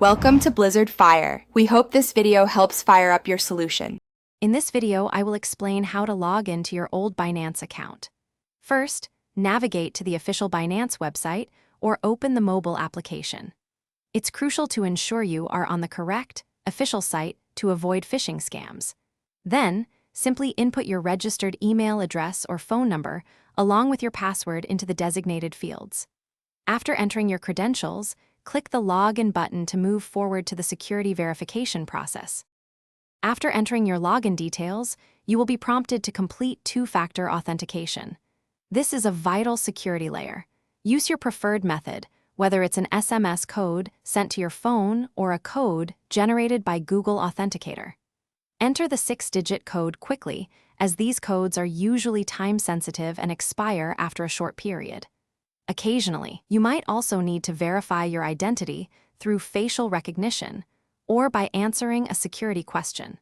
Welcome to Blizzard Fire. We hope this video helps fire up your solution. In this video, I will explain how to log into your old Binance account. First, navigate to the official Binance website or open the mobile application. It's crucial to ensure you are on the correct, official site to avoid phishing scams. Then, simply input your registered email address or phone number along with your password into the designated fields. After entering your credentials, click the Login button to move forward to the security verification process. After entering your login details, you will be prompted to complete two-factor authentication. This is a vital security layer. Use your preferred method, whether it's an SMS code sent to your phone or a code generated by Google Authenticator. Enter the 6-digit code quickly, as these codes are usually time-sensitive and expire after a short period. Occasionally, you might also need to verify your identity through facial recognition or by answering a security question.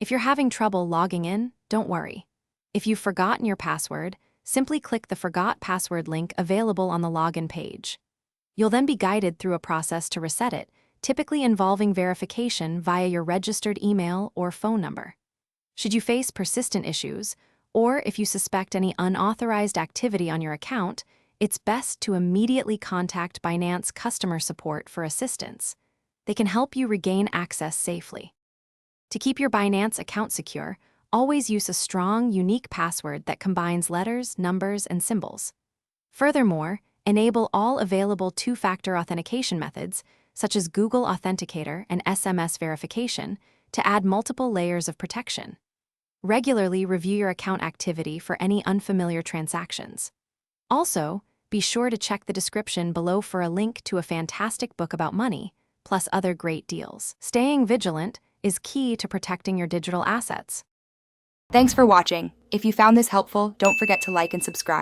If you're having trouble logging in, don't worry. If you've forgotten your password, simply click the Forgot Password link available on the login page. You'll then be guided through a process to reset it, typically involving verification via your registered email or phone number. Should you face persistent issues, or if you suspect any unauthorized activity on your account, it's best to immediately contact Binance customer support for assistance. They can help you regain access safely. To keep your Binance account secure, always use a strong, unique password that combines letters, numbers, and symbols. Furthermore, enable all available two-factor authentication methods, such as Google Authenticator and SMS verification, to add multiple layers of protection. Regularly review your account activity for any unfamiliar transactions. Also, be sure to check the description below for a link to a fantastic book about money, plus other great deals. Staying vigilant is key to protecting your digital assets. Thanks for watching. If you found this helpful, don't forget to like and subscribe.